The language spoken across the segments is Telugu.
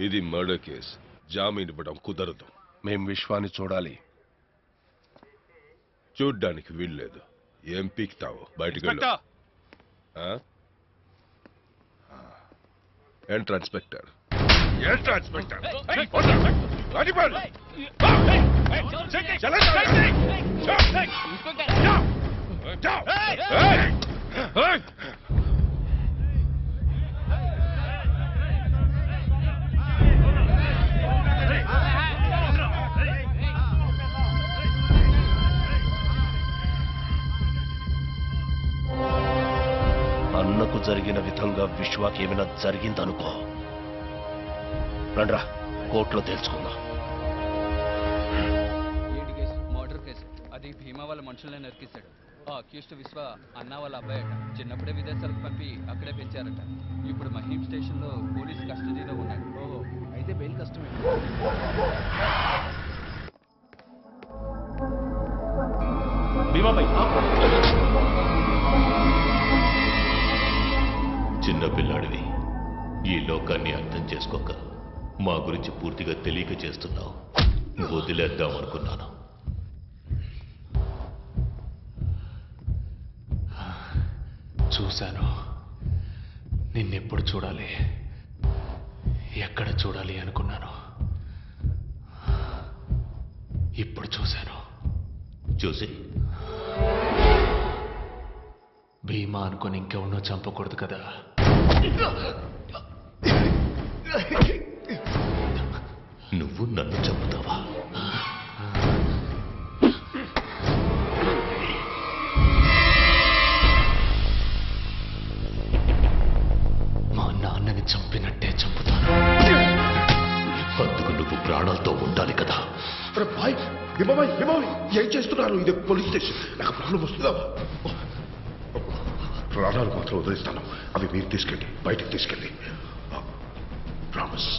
ఇది మర్డర్ కేస్, జామీన్ ఇవ్వడం కుదరదు. మేం విశ్వాన్ని చూడాలి. చూడ్డానికి వీల్లేదు. ఏం పీక్తావు? బయటికి వెళ్ళు. Enter inspector. అన్నకు జరిగిన విధంగా విశ్వాకి ఏమైనా జరిగిందనుకో, రండ్రా కోర్టులో తేల్చుకుందాం. ఏంటి కేసు? Murder case. అది భీమా వాళ్ళ మనుషులనే నరికిస్తాడు. ఆ అక్యూస్డ్ విశ్వ అన్న వాళ్ళ అబ్బాయట. చిన్నప్పుడే విదేశాలకు పంపి అక్కడే పెంచారట. ఇప్పుడు మహీం స్టేషన్ లో పోలీస్ కస్టడీలో ఉన్నాడు. ఓహో, అయితే బెయిల్ కష్టమే. చిన్నపిల్లాడివి, ఈ లోకాన్ని అర్థం చేసుకోక మా గురించి పూర్తిగా తెలియక చేస్తున్నావు. వదిలేద్దాం అనుకున్నాను. చూశాను. నిన్నెప్పుడు చూడాలి, ఎక్కడ చూడాలి అనుకున్నాను. ఇప్పుడు చూశాను. చూసి భీమా అనుకుని ఇంకెవరినో చంపకూడదు కదా. నువ్వు నన్ను చంపుతావా? మా నాన్నని చంపినట్టే చంపుతాను. అందుకు నువ్వు ప్రాణాలతో ఉండాలి కదా. ఏం చేస్తున్నారు? ఇది పోలీస్ స్టేషన్. నాకు ప్రాబ్లం వస్తుందా? ప్రాణాలు మాత్రం వదిలిస్తాను. అవి మీరు తీసుకెళ్ళి బయటికి తీసుకెళ్ళి. ప్రామిస్.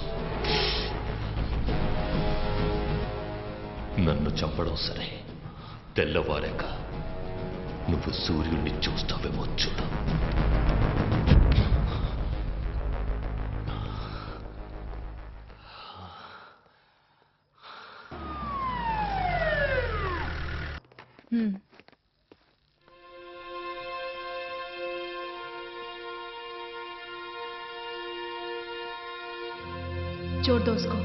నన్ను చంపడం సరే, తెల్లవారాక నువ్వు సూర్యుడిని చూస్తావేమో చూడు. छोड़ दो उसको.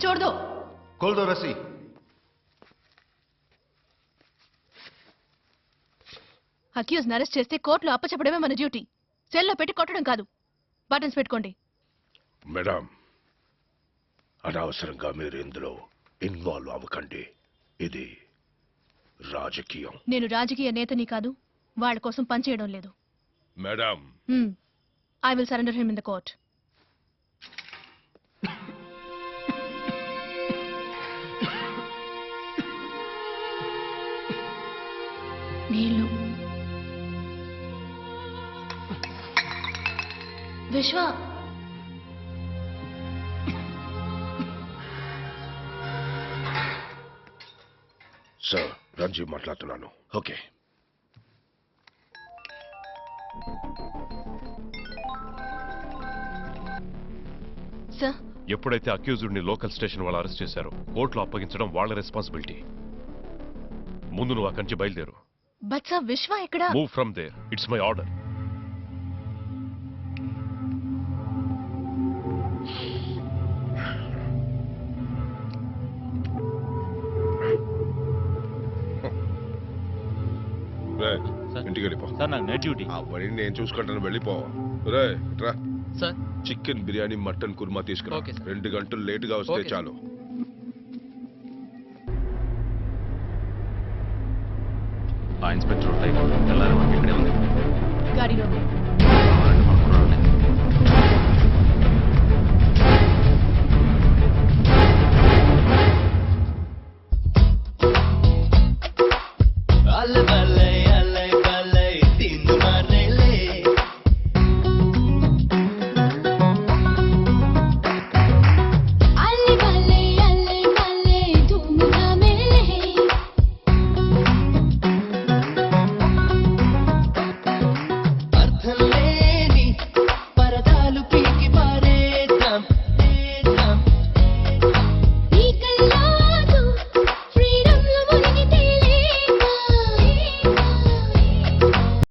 छोड़ दो. खोल दो रस्सी. అక్యూజ్ అరెస్ట్ చేస్తే కోర్టులో అప్పచెప్పడమే మన డ్యూటీ. సెల్లో పెట్టి కొట్టడం కాదు. బటన్స్ పెట్టుకోండి. మేడం, అనవసరంగా మీరు ఇందులో ఇన్వాల్వ్ అవ్వకండి. ఇది రాజకీయం. నేను రాజకీయ నేతని కాదు. వాళ్ళ కోసం పనిచేయడం లేదు. Madam, I will surrender him in the court. నీళ్ళు. విశ్వ, సార్ రంజీవ్ మాట్లాడుతున్నాను. ఓకే. సార్, ఎప్పుడైతే అక్యూజ్డ్ని లోకల్ స్టేషన్ వాళ్ళు అరెస్ట్ చేశారో కోర్టులో అప్పగించడం వాళ్ళ రెస్పాన్సిబిలిటీ. ముందు నువ్వు అక్కడి నుంచి బయలుదేరు. బట్ సార్, విశ్వ ఎక్కడ? Move from there. It's my order. ఇంటికి వెళ్ళిపో. సార్, నాకు నైట్ డ్యూటీ. అవన్నీ నేను చూసుకుంటాను. వెళ్ళిపో. రే రా. Sir, chicken biryani, mutton korma తీసుకురా. Okay sir. 2 గంటలు లేటుగా వస్తే ఓకే చాలు. ఆ ఇన్స్పెక్టర్ తెల్లారి ఇక్కడే ఉంది. గాడిలో. రెండు పక్కన ఉన్నాయి.